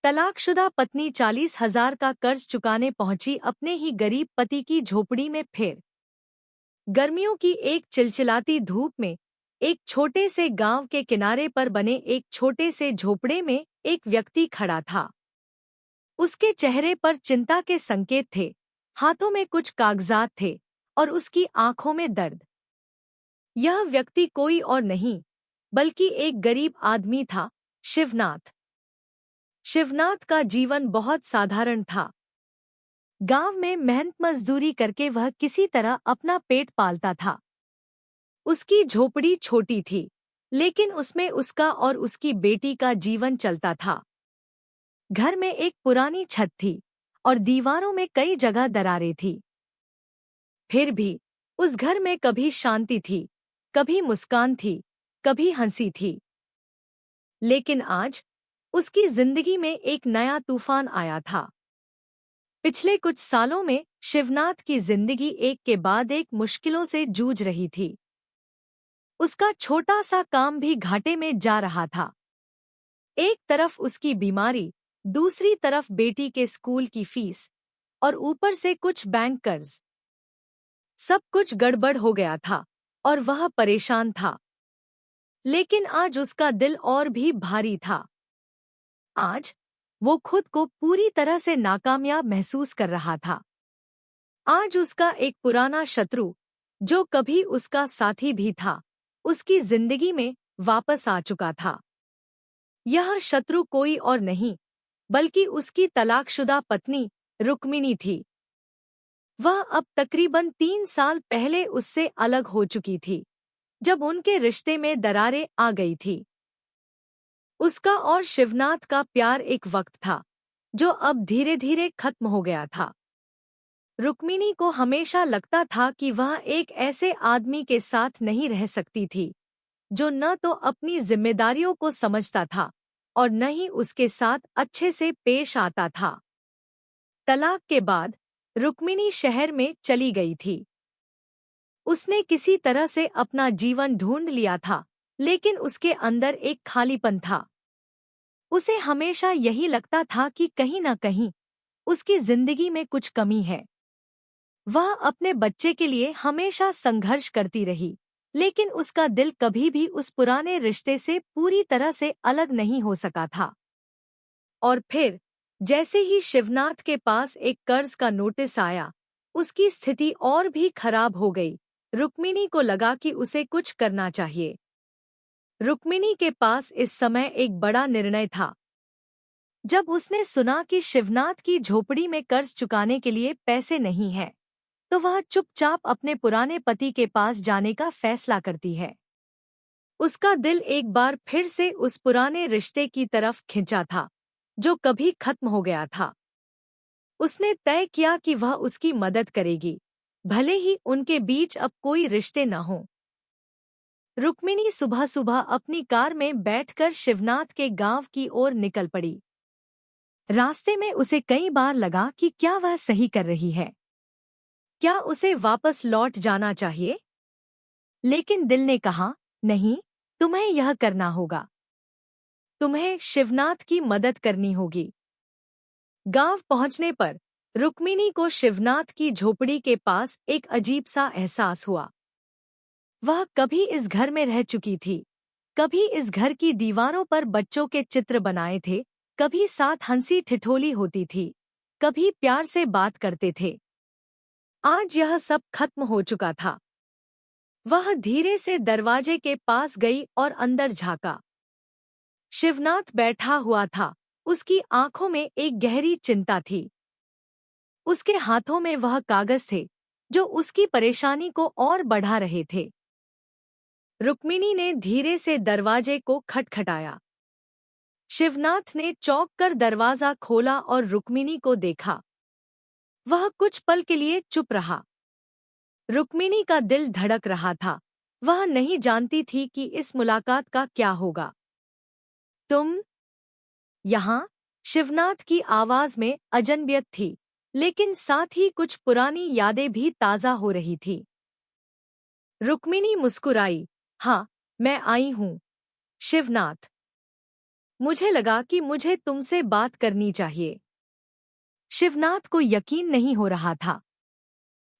तलाकशुदा पत्नी 40,000 का कर्ज चुकाने पहुंची अपने ही गरीब पति की झोपड़ी में। फिर गर्मियों की एक चिलचिलाती धूप में एक छोटे से गांव के किनारे पर बने एक छोटे से झोपड़े में एक व्यक्ति खड़ा था। उसके चेहरे पर चिंता के संकेत थे, हाथों में कुछ कागजात थे और उसकी आंखों में दर्द। यह व्यक्ति कोई और नहीं बल्कि एक गरीब आदमी था, शिवनाथ। शिवनाथ का जीवन बहुत साधारण था। गांव में मेहनत मजदूरी करके वह किसी तरह अपना पेट पालता था। उसकी झोपड़ी छोटी थी, लेकिन उसमें उसका और उसकी बेटी का जीवन चलता था। घर में एक पुरानी छत थी और दीवारों में कई जगह दरारें थी। फिर भी उस घर में कभी शांति थी, कभी मुस्कान थी, कभी हंसी थी। लेकिन आज उसकी जिंदगी में एक नया तूफान आया था। पिछले कुछ सालों में शिवनाथ की जिंदगी एक के बाद एक मुश्किलों से जूझ रही थी। उसका छोटा सा काम भी घाटे में जा रहा था। एक तरफ उसकी बीमारी, दूसरी तरफ बेटी के स्कूल की फीस और ऊपर से कुछ बैंक कर्ज। सब कुछ गड़बड़ हो गया था और वह परेशान था। लेकिन आज उसका दिल और भी भारी था। आज वो खुद को पूरी तरह से नाकामयाब महसूस कर रहा था। आज उसका एक पुराना शत्रु, जो कभी उसका साथी भी था, उसकी जिंदगी में वापस आ चुका था। यह शत्रु कोई और नहीं बल्कि उसकी तलाकशुदा पत्नी रुक्मिणी थी। वह अब तकरीबन 3 साल पहले उससे अलग हो चुकी थी, जब उनके रिश्ते में दरारें आ गई थी। उसका और शिवनाथ का प्यार एक वक्त था, जो अब धीरे धीरे खत्म हो गया था। रुक्मिणी को हमेशा लगता था कि वह एक ऐसे आदमी के साथ नहीं रह सकती थी, जो न तो अपनी जिम्मेदारियों को समझता था और न ही उसके साथ अच्छे से पेश आता था। तलाक के बाद रुक्मिणी शहर में चली गई थी। उसने किसी तरह से अपना जीवन ढूंढ लिया था, लेकिन उसके अंदर एक खालीपन था। उसे हमेशा यही लगता था कि कहीं न कहीं उसकी जिंदगी में कुछ कमी है। वह अपने बच्चे के लिए हमेशा संघर्ष करती रही, लेकिन उसका दिल कभी भी उस पुराने रिश्ते से पूरी तरह से अलग नहीं हो सका था। और फिर जैसे ही शिवनाथ के पास एक कर्ज का नोटिस आया, उसकी स्थिति और भी खराब हो गई। रुक्मिणी को लगा कि उसे कुछ करना चाहिए। रुक्मिणी के पास इस समय एक बड़ा निर्णय था। जब उसने सुना कि शिवनाथ की झोपड़ी में कर्ज चुकाने के लिए पैसे नहीं हैं, तो वह चुपचाप अपने पुराने पति के पास जाने का फैसला करती है। उसका दिल एक बार फिर से उस पुराने रिश्ते की तरफ खिंचा था, जो कभी खत्म हो गया था। उसने तय किया कि वह उसकी मदद करेगी, भले ही उनके बीच अब कोई रिश्ते न हों। रुक्मिणी सुबह सुबह अपनी कार में बैठकर शिवनाथ के गांव की ओर निकल पड़ी। रास्ते में उसे कई बार लगा कि क्या वह सही कर रही है, क्या उसे वापस लौट जाना चाहिए। लेकिन दिल ने कहा, नहीं, तुम्हें यह करना होगा। तुम्हें शिवनाथ की मदद करनी होगी। गांव पहुंचने पर रुक्मिणी को शिवनाथ की झोपड़ी के पास एक अजीब सा एहसास हुआ। वह कभी इस घर में रह चुकी थी, कभी इस घर की दीवारों पर बच्चों के चित्र बनाए थे, कभी साथ हंसी ठिठोली होती थी, कभी प्यार से बात करते थे। आज यह सब खत्म हो चुका था। वह धीरे से दरवाजे के पास गई और अंदर झांका। शिवनाथ बैठा हुआ था, उसकी आंखों में एक गहरी चिंता थी। उसके हाथों में वह कागज थे, जो उसकी परेशानी को और बढ़ा रहे थे। रुक्मिणी ने धीरे से दरवाजे को खटखटाया। शिवनाथ ने चौंक कर दरवाजा खोला और रुक्मिणी को देखा। वह कुछ पल के लिए चुप रहा। रुक्मिणी का दिल धड़क रहा था। वह नहीं जानती थी कि इस मुलाकात का क्या होगा। तुम यहाँ? शिवनाथ की आवाज में अजनबियत थी, लेकिन साथ ही कुछ पुरानी यादें भी ताज़ा हो रही थी। रुक्मिणी मुस्कुराई। हाँ, मैं आई हूँ, शिवनाथ। मुझे लगा कि मुझे तुमसे बात करनी चाहिए। शिवनाथ को यकीन नहीं हो रहा था।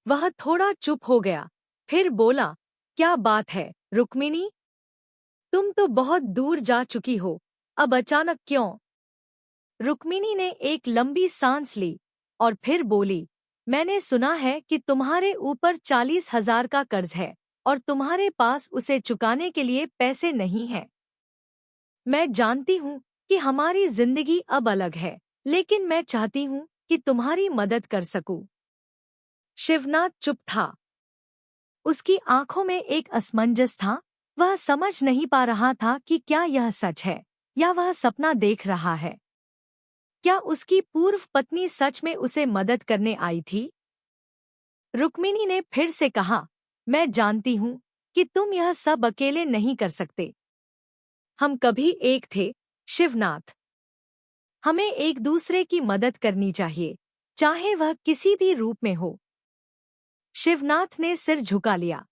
वह थोड़ा चुप हो गया, फिर बोला, क्या बात है, रुक्मिणी? तुम तो बहुत दूर जा चुकी हो, अब अचानक क्यों? रुक्मिणी ने एक लंबी सांस ली और फिर बोली, मैंने सुना है कि तुम्हारे ऊपर 40,000 का कर्ज है और तुम्हारे पास उसे चुकाने के लिए पैसे नहीं हैं। मैं जानती हूँ कि हमारी जिंदगी अब अलग है, लेकिन मैं चाहती हूँ कि तुम्हारी मदद कर सकूं। शिवनाथ चुप था। उसकी आंखों में एक असमंजस था। वह समझ नहीं पा रहा था कि क्या यह सच है या वह सपना देख रहा है। क्या उसकी पूर्व पत्नी सच में उसे मदद करने आई थी? रुक्मिणी ने फिर से कहा, मैं जानती हूँ कि तुम यह सब अकेले नहीं कर सकते। हम कभी एक थे, शिवनाथ। हमें एक दूसरे की मदद करनी चाहिए, चाहे वह किसी भी रूप में हो। शिवनाथ ने सिर झुका लिया।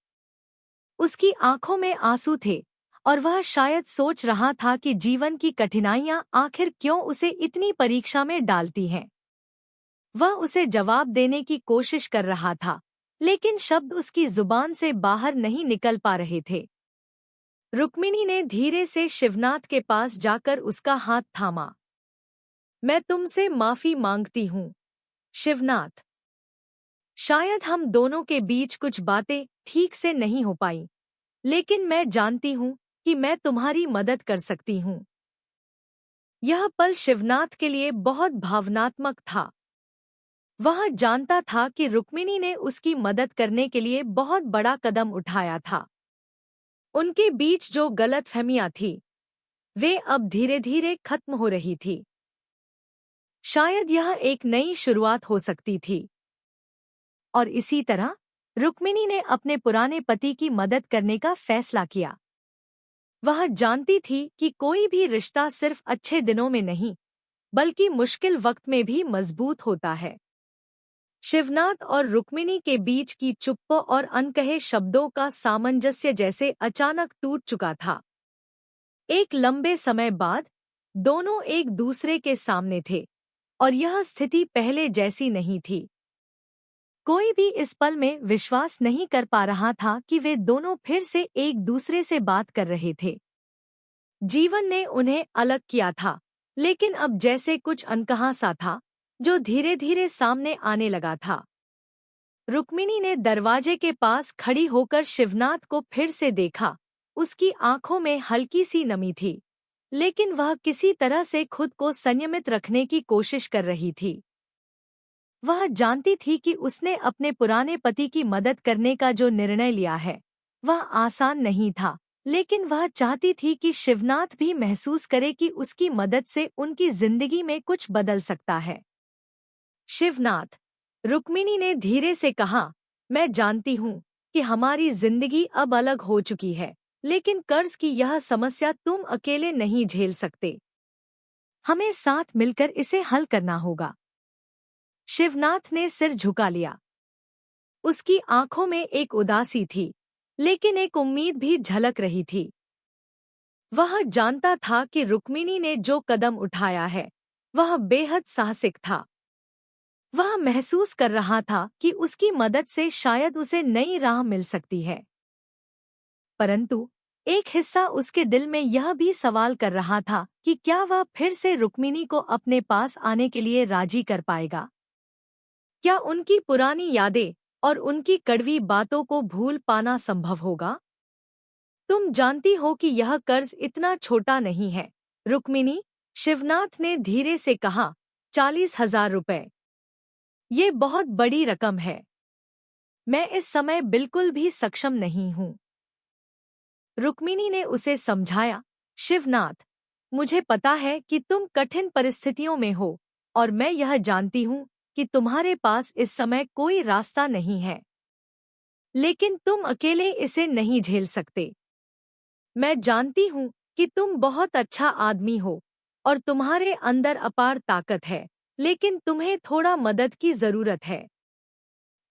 उसकी आंखों में आंसू थे और वह शायद सोच रहा था कि जीवन की कठिनाइयां आखिर क्यों उसे इतनी परीक्षा में डालती हैं। वह उसे जवाब देने की कोशिश कर रहा था, लेकिन शब्द उसकी जुबान से बाहर नहीं निकल पा रहे थे। रुक्मिणी ने धीरे से शिवनाथ के पास जाकर उसका हाथ थामा। मैं तुमसे माफी मांगती हूँ, शिवनाथ। शायद हम दोनों के बीच कुछ बातें ठीक से नहीं हो पाईं, लेकिन मैं जानती हूँ कि मैं तुम्हारी मदद कर सकती हूँ। यह पल शिवनाथ के लिए बहुत भावनात्मक था। वह जानता था कि रुक्मिणी ने उसकी मदद करने के लिए बहुत बड़ा कदम उठाया था। उनके बीच जो गलतफहमियां थी, वे अब धीरे-धीरे खत्म हो रही थी। शायद यह एक नई शुरुआत हो सकती थी। और इसी तरह रुक्मिणी ने अपने पुराने पति की मदद करने का फैसला किया। वह जानती थी कि कोई भी रिश्ता सिर्फ अच्छे दिनों में नहीं, बल्कि मुश्किल वक्त में भी मजबूत होता है। शिवनाथ और रुक्मिणी के बीच की चुप्प और अनकहे शब्दों का सामंजस्य जैसे अचानक टूट चुका था। एक लंबे समय बाद दोनों एक दूसरे के सामने थे और यह स्थिति पहले जैसी नहीं थी। कोई भी इस पल में विश्वास नहीं कर पा रहा था कि वे दोनों फिर से एक दूसरे से बात कर रहे थे। जीवन ने उन्हें अलग किया था, लेकिन अब जैसे कुछ अनकहा सा था, जो धीरे धीरे सामने आने लगा था। रुक्मिणी ने दरवाजे के पास खड़ी होकर शिवनाथ को फिर से देखा। उसकी आंखों में हल्की सी नमी थी, लेकिन वह किसी तरह से खुद को संयमित रखने की कोशिश कर रही थी। वह जानती थी कि उसने अपने पुराने पति की मदद करने का जो निर्णय लिया है, वह आसान नहीं था, लेकिन वह चाहती थी कि शिवनाथ भी महसूस करे कि उसकी मदद से उनकी जिंदगी में कुछ बदल सकता है। शिवनाथ, रुक्मिणी ने धीरे से कहा, मैं जानती हूँ कि हमारी जिंदगी अब अलग हो चुकी है, लेकिन कर्ज की यह समस्या तुम अकेले नहीं झेल सकते। हमें साथ मिलकर इसे हल करना होगा। शिवनाथ ने सिर झुका लिया। उसकी आंखों में एक उदासी थी, लेकिन एक उम्मीद भी झलक रही थी। वह जानता था कि रुक्मिणी ने जो कदम उठाया है, वह बेहद साहसिक था। वह महसूस कर रहा था कि उसकी मदद से शायद उसे नई राह मिल सकती है। परंतु एक हिस्सा उसके दिल में यह भी सवाल कर रहा था कि क्या वह फिर से रुक्मिणी को अपने पास आने के लिए राजी कर पाएगा? क्या उनकी पुरानी यादें और उनकी कड़वी बातों को भूल पाना संभव होगा? तुम जानती हो कि यह कर्ज इतना छोटा नहीं है, रुक्मिणी, शिवनाथ ने धीरे से कहा, 40,000 रुपए। ये बहुत बड़ी रकम है। मैं इस समय बिल्कुल भी सक्षम नहीं हूँ। रुक्मिणी ने उसे समझाया, शिवनाथ, मुझे पता है कि तुम कठिन परिस्थितियों में हो और मैं यह जानती हूँ कि तुम्हारे पास इस समय कोई रास्ता नहीं है। लेकिन तुम अकेले इसे नहीं झेल सकते। मैं जानती हूँ कि तुम बहुत अच्छा आदमी हो और तुम्हारे अंदर अपार ताकत है, लेकिन तुम्हें थोड़ा मदद की जरूरत है।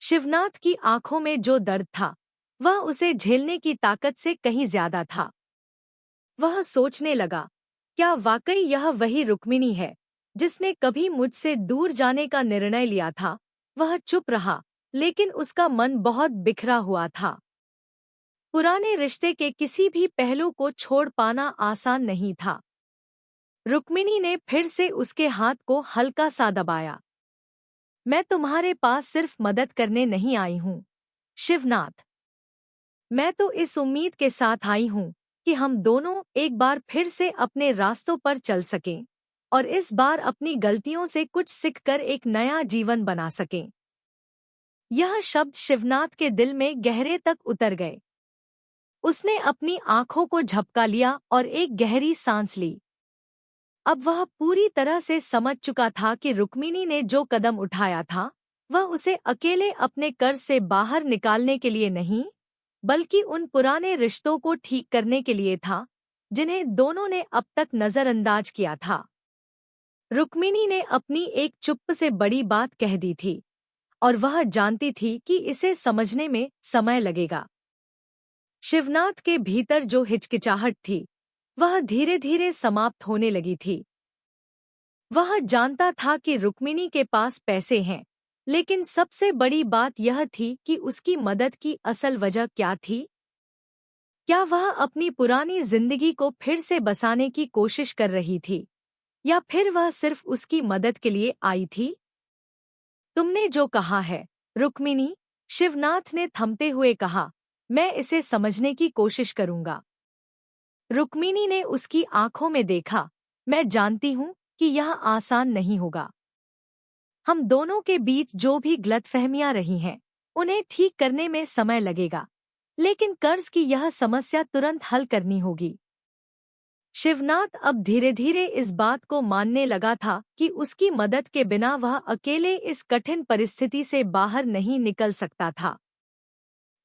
शिवनाथ की आंखों में जो दर्द था, वह उसे झेलने की ताकत से कहीं ज्यादा था। वह सोचने लगा, क्या वाकई यह वही रुक्मिणी है जिसने कभी मुझसे दूर जाने का निर्णय लिया था? वह चुप रहा, लेकिन उसका मन बहुत बिखरा हुआ था। पुराने रिश्ते के किसी भी पहलू को छोड़ पाना आसान नहीं था। रुक्मिणी ने फिर से उसके हाथ को हल्का सा दबाया। मैं तुम्हारे पास सिर्फ मदद करने नहीं आई हूँ, शिवनाथ। मैं तो इस उम्मीद के साथ आई हूँ कि हम दोनों एक बार फिर से अपने रास्तों पर चल सकें और इस बार अपनी गलतियों से कुछ सीखकर एक नया जीवन बना सकें। यह शब्द शिवनाथ के दिल में गहरे तक उतर गए। उसने अपनी आंखों को झपका लिया और एक गहरी सांस ली। अब वह पूरी तरह से समझ चुका था कि रुक्मिणी ने जो कदम उठाया था, वह उसे अकेले अपने कर्ज से बाहर निकालने के लिए नहीं, बल्कि उन पुराने रिश्तों को ठीक करने के लिए था, जिन्हें दोनों ने अब तक नजरअंदाज किया था। रुक्मिणी ने अपनी एक चुप्प से बड़ी बात कह दी थी, और वह जानती थी कि इसे समझने में समय लगेगा। शिवनाथ के भीतर जो हिचकिचाहट थी, वह धीरे धीरे समाप्त होने लगी थी। वह जानता था कि रुक्मिणी के पास पैसे हैं, लेकिन सबसे बड़ी बात यह थी कि उसकी मदद की असल वजह क्या थी। क्या वह अपनी पुरानी जिंदगी को फिर से बसाने की कोशिश कर रही थी, या फिर वह सिर्फ उसकी मदद के लिए आई थी? तुमने जो कहा है, रुक्मिणी, शिवनाथ ने थमते हुए कहा, मैं इसे समझने की कोशिश करूंगा। रुक्मिणी ने उसकी आंखों में देखा। मैं जानती हूँ कि यह आसान नहीं होगा। हम दोनों के बीच जो भी गलतफहमियां रही हैं, उन्हें ठीक करने में समय लगेगा, लेकिन कर्ज की यह समस्या तुरंत हल करनी होगी। शिवनाथ अब धीरे धीरे इस बात को मानने लगा था कि उसकी मदद के बिना वह अकेले इस कठिन परिस्थिति से बाहर नहीं निकल सकता था।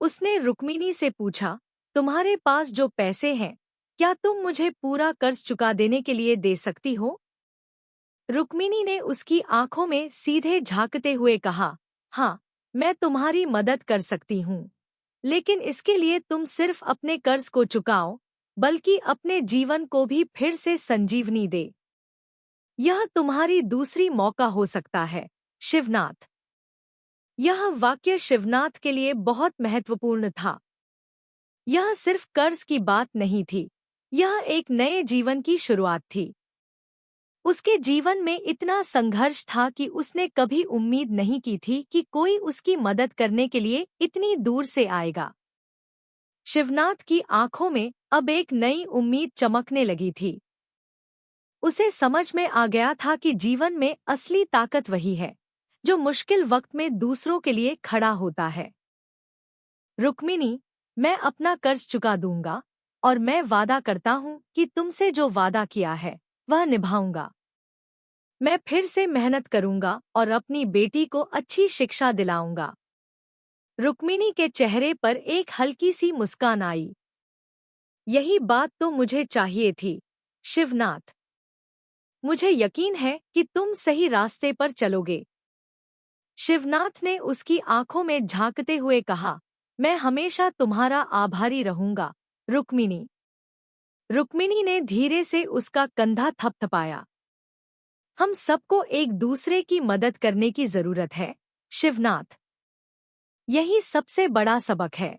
उसने रुक्मिणी से पूछा, तुम्हारे पास जो पैसे हैं, क्या तुम मुझे पूरा कर्ज चुका देने के लिए दे सकती हो? रुक्मिणी ने उसकी आंखों में सीधे झांकते हुए कहा, हाँ, मैं तुम्हारी मदद कर सकती हूँ, लेकिन इसके लिए तुम सिर्फ अपने कर्ज को चुकाओ, बल्कि अपने जीवन को भी फिर से संजीवनी दे। यह तुम्हारी दूसरी मौका हो सकता है, शिवनाथ। यह वाक्य शिवनाथ के लिए बहुत महत्वपूर्ण था। यह सिर्फ कर्ज की बात नहीं थी, यह एक नए जीवन की शुरुआत थी। उसके जीवन में इतना संघर्ष था कि उसने कभी उम्मीद नहीं की थी कि कोई उसकी मदद करने के लिए इतनी दूर से आएगा। शिवनाथ की आंखों में अब एक नई उम्मीद चमकने लगी थी। उसे समझ में आ गया था कि जीवन में असली ताकत वही है जो मुश्किल वक्त में दूसरों के लिए खड़ा होता है। रुक्मिणी, मैं अपना कर्ज चुका दूंगा, और मैं वादा करता हूँ कि तुमसे जो वादा किया है वह निभाऊंगा। मैं फिर से मेहनत करूंगा और अपनी बेटी को अच्छी शिक्षा दिलाऊंगा। रुक्मिणी के चेहरे पर एक हल्की सी मुस्कान आई। यही बात तो मुझे चाहिए थी, शिवनाथ। मुझे यकीन है कि तुम सही रास्ते पर चलोगे। शिवनाथ ने उसकी आंखों में झांकते हुए कहा, मैं हमेशा तुम्हारा आभारी रहूंगा, रुक्मिणी। रुक्मिणी ने धीरे से उसका कंधा थपथपाया। हम सबको एक दूसरे की मदद करने की जरूरत है, शिवनाथ। यही सबसे बड़ा सबक है।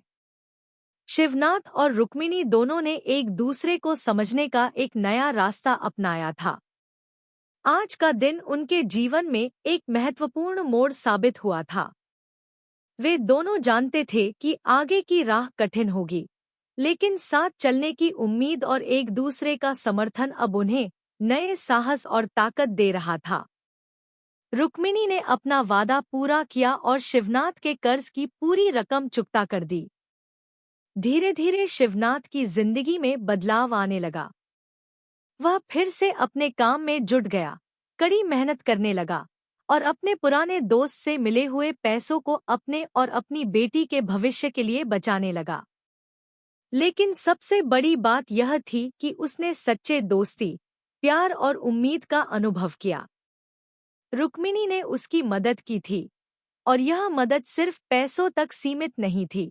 शिवनाथ और रुक्मिणी दोनों ने एक दूसरे को समझने का एक नया रास्ता अपनाया था। आज का दिन उनके जीवन में एक महत्वपूर्ण मोड़ साबित हुआ था। वे दोनों जानते थे कि आगे की राह कठिन होगी, लेकिन साथ चलने की उम्मीद और एक दूसरे का समर्थन अब उन्हें नए साहस और ताकत दे रहा था। रुक्मिणी ने अपना वादा पूरा किया और शिवनाथ के कर्ज की पूरी रकम चुकता कर दी। धीरे धीरे शिवनाथ की जिंदगी में बदलाव आने लगा। वह फिर से अपने काम में जुट गया, कड़ी मेहनत करने लगा और अपने पुराने दोस्त से मिले हुए पैसों को अपने और अपनी बेटी के भविष्य के लिए बचाने लगा। लेकिन सबसे बड़ी बात यह थी कि उसने सच्चे दोस्ती, प्यार और उम्मीद का अनुभव किया। रुक्मिणी ने उसकी मदद की थी, और यह मदद सिर्फ पैसों तक सीमित नहीं थी,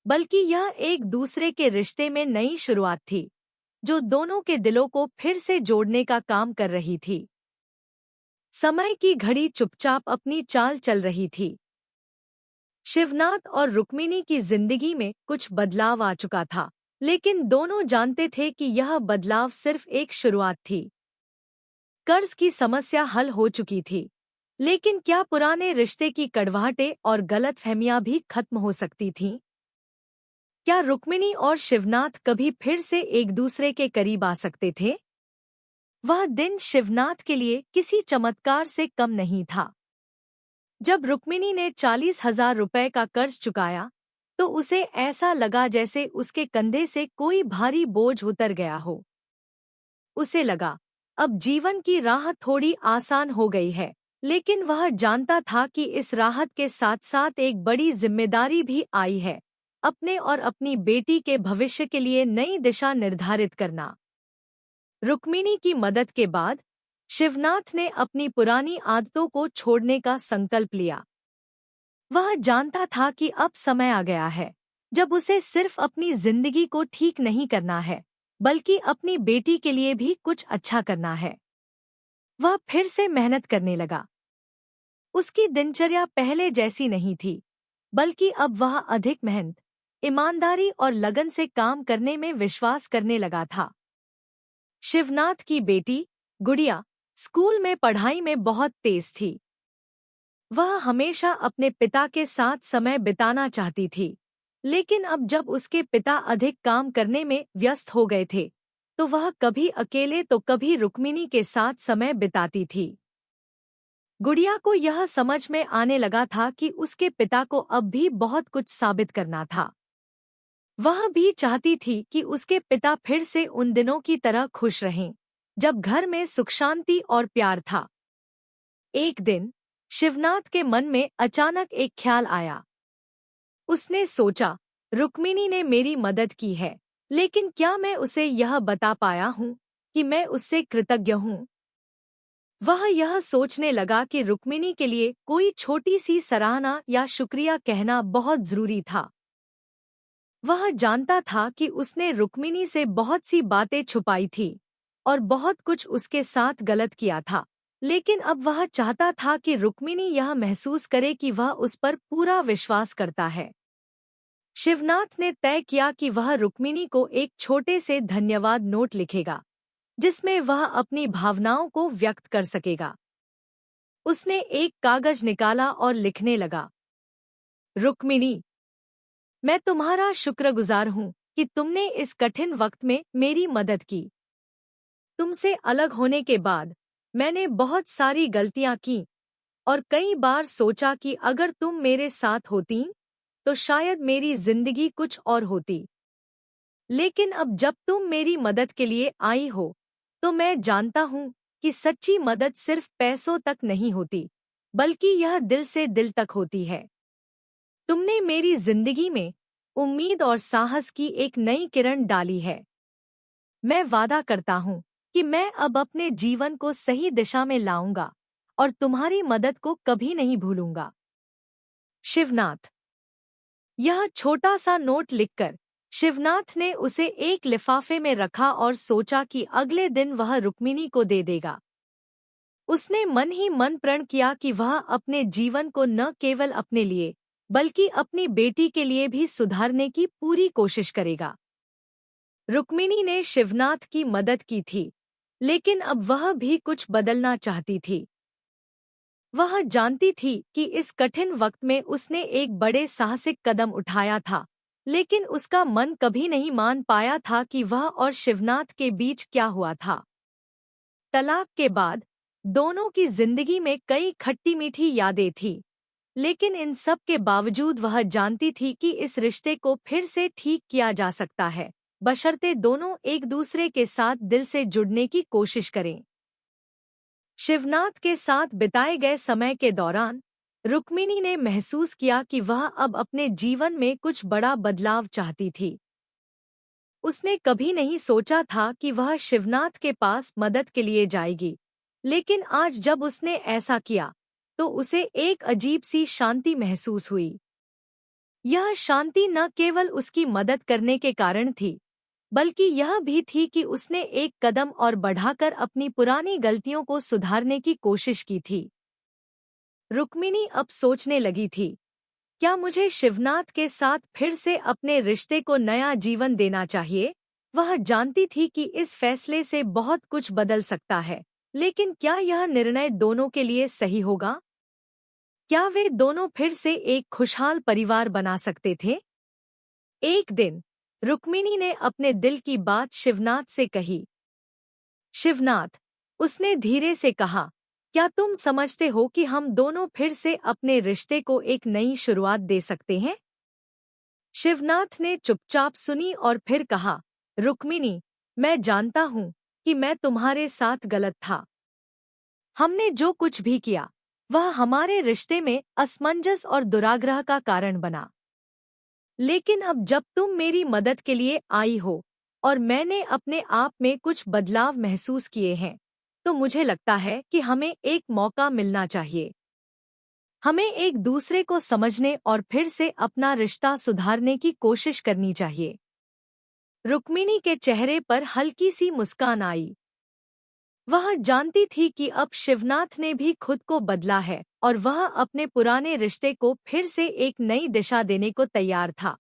बल्कि यह एक दूसरे के रिश्ते में नई शुरुआत थी, जो दोनों के दिलों को फिर से जोड़ने का काम कर रही थी। समय की घड़ी चुपचाप अपनी चाल चल रही थी। शिवनाथ और रुक्मिणी की जिंदगी में कुछ बदलाव आ चुका था, लेकिन दोनों जानते थे कि यह बदलाव सिर्फ एक शुरुआत थी। कर्ज की समस्या हल हो चुकी थी, लेकिन क्या पुराने रिश्ते की कड़वाहटें और गलतफहमियां भी खत्म हो सकती थीं? क्या रुक्मिणी और शिवनाथ कभी फिर से एक दूसरे के करीब आ सकते थे? वह दिन शिवनाथ के लिए किसी चमत्कार से कम नहीं था। जब रुक्मिणी ने 40,000 रुपए का कर्ज चुकाया, तो उसे ऐसा लगा जैसे उसके कंधे से कोई भारी बोझ उतर गया हो। उसे लगा, अब जीवन की राह थोड़ी आसान हो गई है, लेकिन वह जानता था कि इस राहत के साथ साथ एक बड़ी जिम्मेदारी भी आई है, अपने और अपनी बेटी के भविष्य के लिए नई दिशा निर्धारित करना। रुक्मिणी की मदद के बाद शिवनाथ ने अपनी पुरानी आदतों को छोड़ने का संकल्प लिया। वह जानता था कि अब समय आ गया है जब उसे सिर्फ अपनी जिंदगी को ठीक नहीं करना है, बल्कि अपनी बेटी के लिए भी कुछ अच्छा करना है। वह फिर से मेहनत करने लगा। उसकी दिनचर्या पहले जैसी नहीं थी, बल्कि अब वह अधिक मेहनत, ईमानदारी और लगन से काम करने में विश्वास करने लगा था। शिवनाथ की बेटी गुड़िया स्कूल में पढ़ाई में बहुत तेज थी। वह हमेशा अपने पिता के साथ समय बिताना चाहती थी, लेकिन अब जब उसके पिता अधिक काम करने में व्यस्त हो गए थे, तो वह कभी अकेले तो कभी रुक्मिणी के साथ समय बिताती थी। गुड़िया को यह समझ में आने लगा था कि उसके पिता को अब भी बहुत कुछ साबित करना था। वह भी चाहती थी कि उसके पिता फिर से उन दिनों की तरह खुश रहें, जब घर में सुख शांति और प्यार था। एक दिन शिवनाथ के मन में अचानक एक ख्याल आया। उसने सोचा, रुक्मिणी ने मेरी मदद की है, लेकिन क्या मैं उसे यह बता पाया हूँ कि मैं उससे कृतज्ञ हूँ? वह यह सोचने लगा कि रुक्मिणी के लिए कोई छोटी सी सराहना या शुक्रिया कहना बहुत जरूरी था। वह जानता था कि उसने रुक्मिणी से बहुत सी बातें छुपाई थी और बहुत कुछ उसके साथ गलत किया था, लेकिन अब वह चाहता था कि रुक्मिणी यह महसूस करे कि वह उस पर पूरा विश्वास करता है। शिवनाथ ने तय किया कि वह रुक्मिणी को एक छोटे से धन्यवाद नोट लिखेगा, जिसमें वह अपनी भावनाओं को व्यक्त कर सकेगा। उसने एक कागज निकाला और लिखने लगा, रुक्मिणी, मैं तुम्हारा शुक्रगुजार हूँ कि तुमने इस कठिन वक्त में मेरी मदद की। तुमसे अलग होने के बाद मैंने बहुत सारी गलतियां की और कई बार सोचा कि अगर तुम मेरे साथ होती तो शायद मेरी जिंदगी कुछ और होती। लेकिन अब जब तुम मेरी मदद के लिए आई हो, तो मैं जानता हूँ कि सच्ची मदद सिर्फ पैसों तक नहीं होती, बल्कि यह दिल से दिल तक होती है। तुमने मेरी जिंदगी में उम्मीद और साहस की एक नई किरण डाली है। मैं वादा करता हूँ कि मैं अब अपने जीवन को सही दिशा में लाऊंगा और तुम्हारी मदद को कभी नहीं भूलूंगा। शिवनाथ। यह छोटा सा नोट लिखकर शिवनाथ ने उसे एक लिफाफे में रखा और सोचा कि अगले दिन वह रुक्मिणी को दे देगा। उसने मन ही मन प्रण किया कि वह अपने जीवन को न केवल अपने लिए, बल्कि अपनी बेटी के लिए भी सुधारने की पूरी कोशिश करेगा। रुक्मिणी ने शिवनाथ की मदद की थी, लेकिन अब वह भी कुछ बदलना चाहती थी। वह जानती थी कि इस कठिन वक्त में उसने एक बड़े साहसिक कदम उठाया था, लेकिन उसका मन कभी नहीं मान पाया था कि वह और शिवनाथ के बीच क्या हुआ था। तलाक के बाद दोनों की जिंदगी में कई खट्टी मीठी यादें थीं, लेकिन इन सब के बावजूद वह जानती थी कि इस रिश्ते को फिर से ठीक किया जा सकता है, बशर्ते दोनों एक दूसरे के साथ दिल से जुड़ने की कोशिश करें। शिवनाथ के साथ बिताए गए समय के दौरान रुक्मिणी ने महसूस किया कि वह अब अपने जीवन में कुछ बड़ा बदलाव चाहती थी। उसने कभी नहीं सोचा था कि वह शिवनाथ के पास मदद के लिए जाएगी, लेकिन आज जब उसने ऐसा किया, तो उसे एक अजीब सी शांति महसूस हुई। यह शांति न केवल उसकी मदद करने के कारण थी, बल्कि यह भी थी कि उसने एक कदम और बढ़ाकर अपनी पुरानी गलतियों को सुधारने की कोशिश की थी। रुक्मिणी अब सोचने लगी थी, क्या मुझे शिवनाथ के साथ फिर से अपने रिश्ते को नया जीवन देना चाहिए? वह जानती थी कि इस फैसले से बहुत कुछ बदल सकता है, लेकिन क्या यह निर्णय दोनों के लिए सही होगा? क्या वे दोनों फिर से एक खुशहाल परिवार बना सकते थे? एक दिन रुक्मिणी ने अपने दिल की बात शिवनाथ से कही। शिवनाथ, उसने धीरे से कहा, क्या तुम समझते हो कि हम दोनों फिर से अपने रिश्ते को एक नई शुरुआत दे सकते हैं? शिवनाथ ने चुपचाप सुनी और फिर कहा, रुक्मिणी, मैं जानता हूँ कि मैं तुम्हारे साथ गलत था। हमने जो कुछ भी किया वह हमारे रिश्ते में असमंजस और दुराग्रह का कारण बना। लेकिन अब जब तुम मेरी मदद के लिए आई हो और मैंने अपने आप में कुछ बदलाव महसूस किए हैं, तो मुझे लगता है कि हमें एक मौका मिलना चाहिए। हमें एक दूसरे को समझने और फिर से अपना रिश्ता सुधारने की कोशिश करनी चाहिए। रुक्मिणी के चेहरे पर हल्की सी मुस्कान आई। वह जानती थी कि अब शिवनाथ ने भी खुद को बदला है और वह अपने पुराने रिश्ते को फिर से एक नई दिशा देने को तैयार था।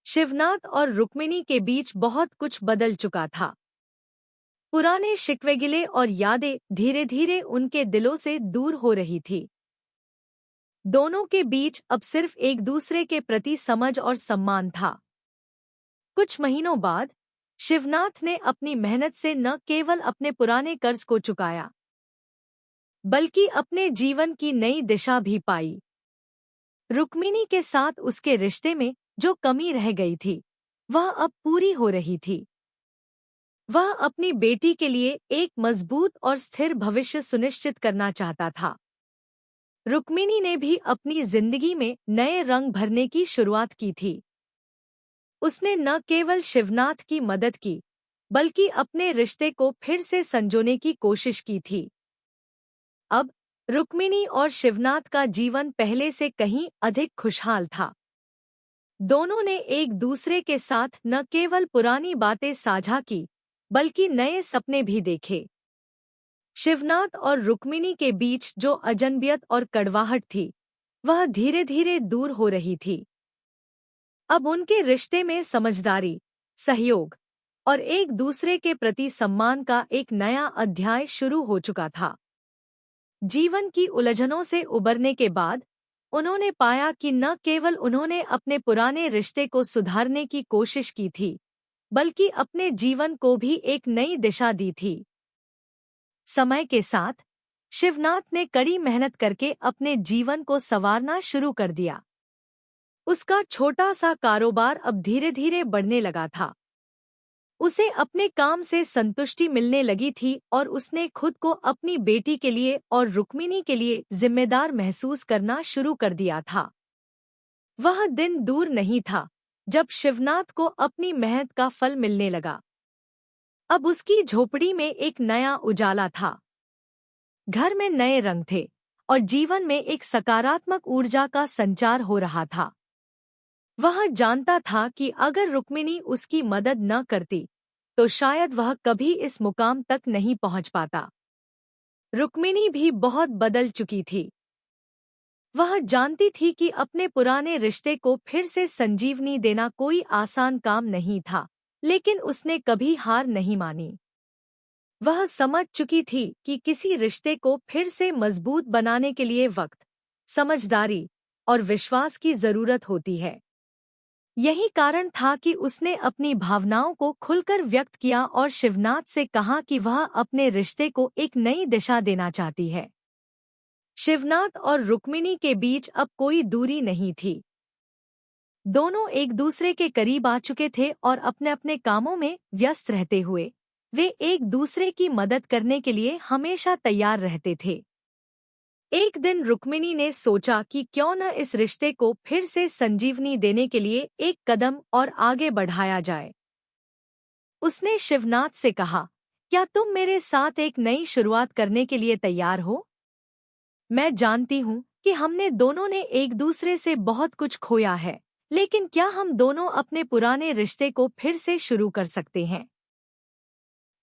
शिवनाथ और रुक्मिणी के बीच बहुत कुछ बदल चुका था। पुराने शिकवे और यादें धीरे धीरे उनके दिलों से दूर हो रही थी। दोनों के बीच अब सिर्फ एक दूसरे के प्रति समझ और सम्मान था। कुछ महीनों बाद शिवनाथ ने अपनी मेहनत से न केवल अपने पुराने कर्ज को चुकाया, बल्कि अपने जीवन की नई दिशा भी पाई। रुक्मिणी के साथ उसके रिश्ते में जो कमी रह गई थी, वह अब पूरी हो रही थी। वह अपनी बेटी के लिए एक मजबूत और स्थिर भविष्य सुनिश्चित करना चाहता था। रुक्मिणी ने भी अपनी जिंदगी में नए रंग भरने की शुरुआत की थी। उसने न केवल शिवनाथ की मदद की, बल्कि अपने रिश्ते को फिर से संजोने की कोशिश की थी। अब रुक्मिणी और शिवनाथ का जीवन पहले से कहीं अधिक खुशहाल था। दोनों ने एक दूसरे के साथ न केवल पुरानी बातें साझा की, बल्कि नए सपने भी देखे। शिवनाथ और रुक्मिणी के बीच जो अजनबियत और कड़वाहट थी, वह धीरे धीरे दूर हो रही थी। अब उनके रिश्ते में समझदारी, सहयोग और एक दूसरे के प्रति सम्मान का एक नया अध्याय शुरू हो चुका था। जीवन की उलझनों से उबरने के बाद उन्होंने पाया कि न केवल उन्होंने अपने पुराने रिश्ते को सुधारने की कोशिश की थी, बल्कि अपने जीवन को भी एक नई दिशा दी थी। समय के साथ शिवनाथ ने कड़ी मेहनत करके अपने जीवन को संवारना शुरू कर दिया। उसका छोटा सा कारोबार अब धीरे धीरे बढ़ने लगा था। उसे अपने काम से संतुष्टि मिलने लगी थी और उसने खुद को अपनी बेटी के लिए और रुक्मिणी के लिए जिम्मेदार महसूस करना शुरू कर दिया था। वह दिन दूर नहीं था जब शिवनाथ को अपनी मेहनत का फल मिलने लगा। अब उसकी झोपड़ी में एक नया उजाला था। घर में नए रंग थे और जीवन में एक सकारात्मक ऊर्जा का संचार हो रहा था। वह जानता था कि अगर रुक्मिणी उसकी मदद न करती, तो शायद वह कभी इस मुकाम तक नहीं पहुंच पाता। रुक्मिणी भी बहुत बदल चुकी थी। वह जानती थी कि अपने पुराने रिश्ते को फिर से संजीवनी देना कोई आसान काम नहीं था, लेकिन उसने कभी हार नहीं मानी। वह समझ चुकी थी कि किसी रिश्ते को फिर से मजबूत बनाने के लिए वक्त, समझदारी और विश्वास की जरूरत होती है। यही कारण था कि उसने अपनी भावनाओं को खुलकर व्यक्त किया और शिवनाथ से कहा कि वह अपने रिश्ते को एक नई दिशा देना चाहती है। शिवनाथ और रुक्मिणी के बीच अब कोई दूरी नहीं थी। दोनों एक दूसरे के करीब आ चुके थे और अपने अपने कामों में व्यस्त रहते हुए वे एक दूसरे की मदद करने के लिए हमेशा तैयार रहते थे। एक दिन रुक्मिणी ने सोचा कि क्यों न इस रिश्ते को फिर से संजीवनी देने के लिए एक कदम और आगे बढ़ाया जाए। उसने शिवनाथ से कहा, क्या तुम मेरे साथ एक नई शुरुआत करने के लिए तैयार हो? मैं जानती हूँ कि हमने दोनों ने एक दूसरे से बहुत कुछ खोया है, लेकिन क्या हम दोनों अपने पुराने रिश्ते को फिर से शुरू कर सकते हैं?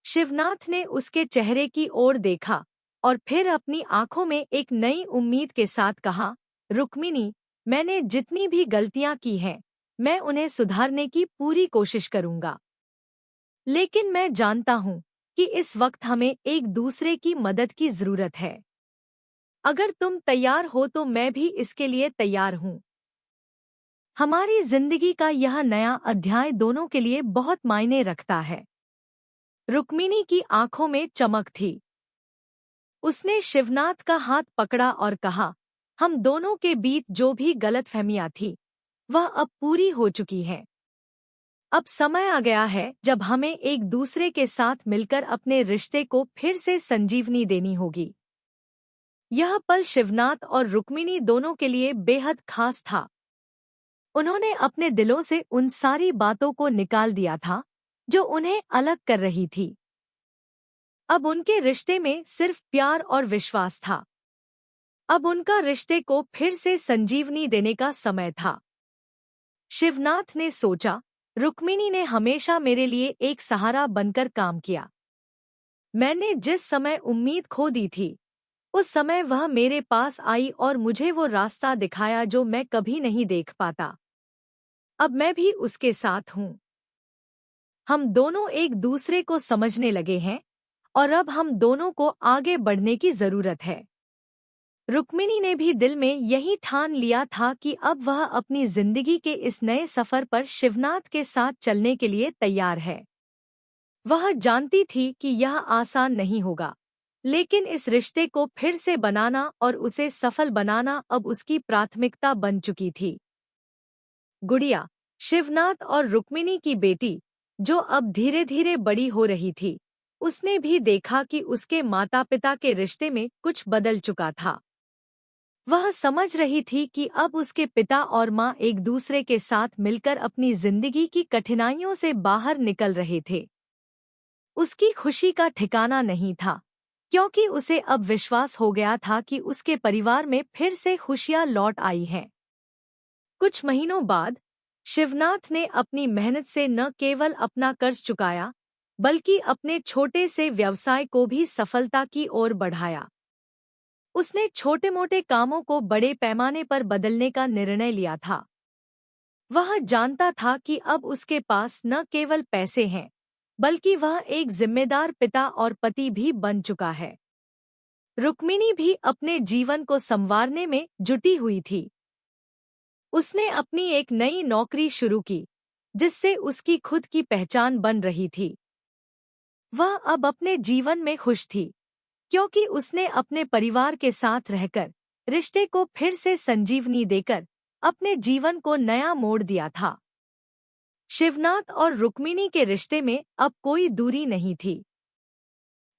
शिवनाथ ने उसके चेहरे की ओर देखा और फिर अपनी आंखों में एक नई उम्मीद के साथ कहा, रुक्मिणी, मैंने जितनी भी गलतियां की हैं, मैं उन्हें सुधारने की पूरी कोशिश करूंगा। लेकिन मैं जानता हूं कि इस वक्त हमें एक दूसरे की मदद की जरूरत है। अगर तुम तैयार हो तो मैं भी इसके लिए तैयार हूं। हमारी जिंदगी का यह नया अध्याय दोनों के लिए बहुत मायने रखता है। रुक्मिणी की आंखों में चमक थी। उसने शिवनाथ का हाथ पकड़ा और कहा, हम दोनों के बीच जो भी गलतफहमियां थी, वह अब पूरी हो चुकी है। अब समय आ गया है जब हमें एक दूसरे के साथ मिलकर अपने रिश्ते को फिर से संजीवनी देनी होगी। यह पल शिवनाथ और रुक्मिणी दोनों के लिए बेहद खास था। उन्होंने अपने दिलों से उन सारी बातों को निकाल दिया था जो उन्हें अलग कर रही थी। अब उनके रिश्ते में सिर्फ प्यार और विश्वास था। अब उनका रिश्ते को फिर से संजीवनी देने का समय था। शिवनाथ ने सोचा, रुक्मिणी ने हमेशा मेरे लिए एक सहारा बनकर काम किया। मैंने जिस समय उम्मीद खो दी थी, उस समय वह मेरे पास आई और मुझे वो रास्ता दिखाया जो मैं कभी नहीं देख पाता। अब मैं भी उसके साथ हूँ। हम दोनों एक दूसरे को समझने लगे हैं और अब हम दोनों को आगे बढ़ने की जरूरत है। रुक्मिणी ने भी दिल में यही ठान लिया था कि अब वह अपनी जिंदगी के इस नए सफर पर शिवनाथ के साथ चलने के लिए तैयार है। वह जानती थी कि यह आसान नहीं होगा, लेकिन इस रिश्ते को फिर से बनाना और उसे सफल बनाना अब उसकी प्राथमिकता बन चुकी थी। गुड़िया, शिवनाथ और रुक्मिणी की बेटी, जो अब धीरे धीरे बड़ी हो रही थी, उसने भी देखा कि उसके माता पिता के रिश्ते में कुछ बदल चुका था। वह समझ रही थी कि अब उसके पिता और माँ एक दूसरे के साथ मिलकर अपनी जिंदगी की कठिनाइयों से बाहर निकल रहे थे। उसकी खुशी का ठिकाना नहीं था, क्योंकि उसे अब विश्वास हो गया था कि उसके परिवार में फिर से खुशियां लौट आई हैं। कुछ महीनों बाद शिवनाथ ने अपनी मेहनत से न केवल अपना कर्ज चुकाया, बल्कि अपने छोटे से व्यवसाय को भी सफलता की ओर बढ़ाया। उसने छोटे-मोटे कामों को बड़े पैमाने पर बदलने का निर्णय लिया था। वह जानता था कि अब उसके पास न केवल पैसे हैं, बल्कि वह एक जिम्मेदार पिता और पति भी बन चुका है। रुक्मिणी भी अपने जीवन को संवारने में जुटी हुई थी। उसने अपनी एक नई नौकरी शुरू की, जिससे उसकी खुद की पहचान बन रही थी। वह अब अपने जीवन में खुश थी, क्योंकि उसने अपने परिवार के साथ रहकर रिश्ते को फिर से संजीवनी देकर अपने जीवन को नया मोड़ दिया था। शिवनाथ और रुक्मिणी के रिश्ते में अब कोई दूरी नहीं थी।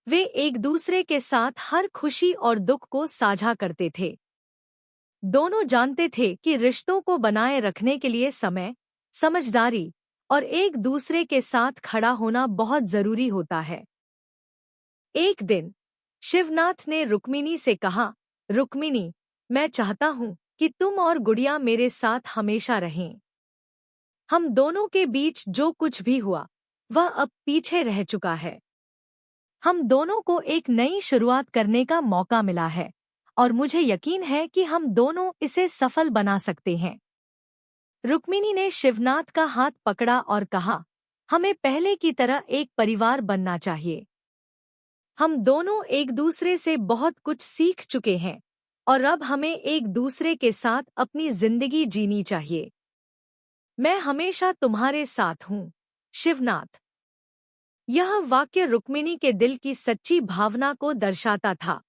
वे एक दूसरे के साथ हर खुशी और दुख को साझा करते थे। दोनों जानते थे कि रिश्तों को बनाए रखने के लिए समय, समझदारी और एक दूसरे के साथ खड़ा होना बहुत जरूरी होता है। एक दिन शिवनाथ ने रुक्मिणी से कहा, रुक्मिणी, मैं चाहता हूँ कि तुम और गुड़िया मेरे साथ हमेशा रहें। हम दोनों के बीच जो कुछ भी हुआ, वह अब पीछे रह चुका है। हम दोनों को एक नई शुरुआत करने का मौका मिला है और मुझे यकीन है कि हम दोनों इसे सफल बना सकते हैं। रुक्मिणी ने शिवनाथ का हाथ पकड़ा और कहा, हमें पहले की तरह एक परिवार बनना चाहिए। हम दोनों एक दूसरे से बहुत कुछ सीख चुके हैं और अब हमें एक दूसरे के साथ अपनी जिंदगी जीनी चाहिए। मैं हमेशा तुम्हारे साथ हूँ, शिवनाथ। यह वाक्य रुक्मिणी के दिल की सच्ची भावना को दर्शाता था।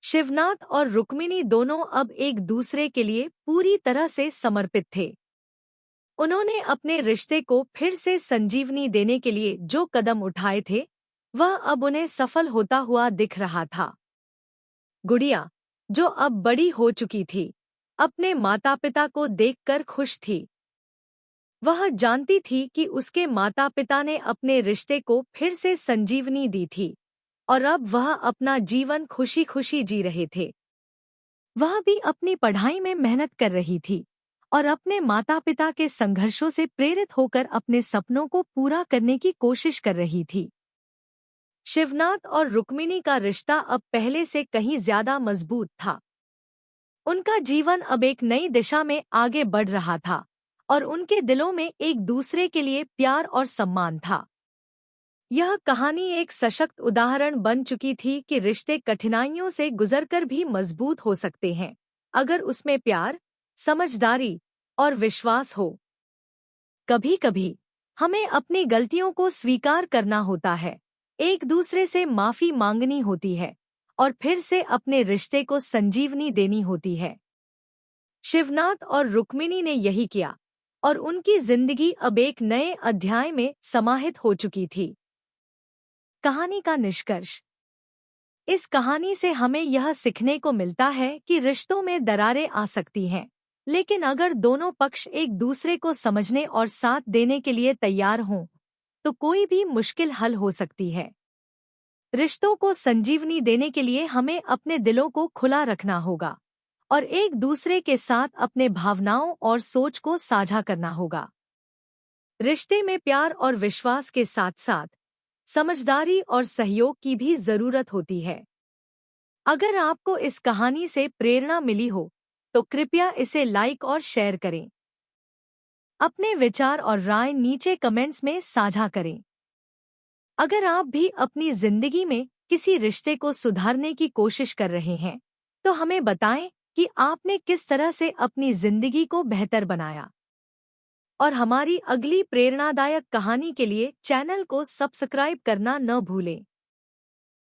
शिवनाथ और रुक्मिणी दोनों अब एक दूसरे के लिए पूरी तरह से समर्पित थे। उन्होंने अपने रिश्ते को फिर से संजीवनी देने के लिए जो कदम उठाए थे, वह अब उन्हें सफल होता हुआ दिख रहा था। गुड़िया, जो अब बड़ी हो चुकी थी, अपने माता-पिता को देखकर खुश थी। वह जानती थी कि उसके माता-पिता ने अपने रिश्ते को फिर से संजीवनी दी थी और अब वह अपना जीवन खुशी-खुशी जी रहे थे। वह भी अपनी पढ़ाई में मेहनत कर रही थी और अपने माता पिता के संघर्षों से प्रेरित होकर अपने सपनों को पूरा करने की कोशिश कर रही थी। शिवनाथ और रुक्मिणी का रिश्ता अब पहले से कहीं ज्यादा मजबूत था। उनका जीवन अब एक नई दिशा में आगे बढ़ रहा था और उनके दिलों में एक दूसरे के लिए प्यार और सम्मान था। यह कहानी एक सशक्त उदाहरण बन चुकी थी कि रिश्ते कठिनाइयों से गुजरकर भी मजबूत हो सकते हैं, अगर उसमें प्यार, समझदारी और विश्वास हो। कभी-कभी हमें अपनी गलतियों को स्वीकार करना होता है, एक दूसरे से माफी मांगनी होती है और फिर से अपने रिश्ते को संजीवनी देनी होती है। शिवनाथ और रुक्मिणी ने यही किया और उनकी जिंदगी अब एक नए अध्याय में समाहित हो चुकी थी। कहानी का निष्कर्ष। इस कहानी से हमें यह सीखने को मिलता है कि रिश्तों में दरारें आ सकती हैं, लेकिन अगर दोनों पक्ष एक दूसरे को समझने और साथ देने के लिए तैयार हों, तो कोई भी मुश्किल हल हो सकती है। रिश्तों को संजीवनी देने के लिए हमें अपने दिलों को खुला रखना होगा और एक दूसरे के साथ अपने भावनाओं और सोच को साझा करना होगा। रिश्ते में प्यार और विश्वास के साथ साथ समझदारी और सहयोग की भी जरूरत होती है। अगर आपको इस कहानी से प्रेरणा मिली हो, तो कृपया इसे लाइक और शेयर करें। अपने विचार और राय नीचे कमेंट्स में साझा करें। अगर आप भी अपनी जिंदगी में किसी रिश्ते को सुधारने की कोशिश कर रहे हैं, तो हमें बताएं कि आपने किस तरह से अपनी जिंदगी को बेहतर बनाया। और हमारी अगली प्रेरणादायक कहानी के लिए चैनल को सब्सक्राइब करना न भूलें।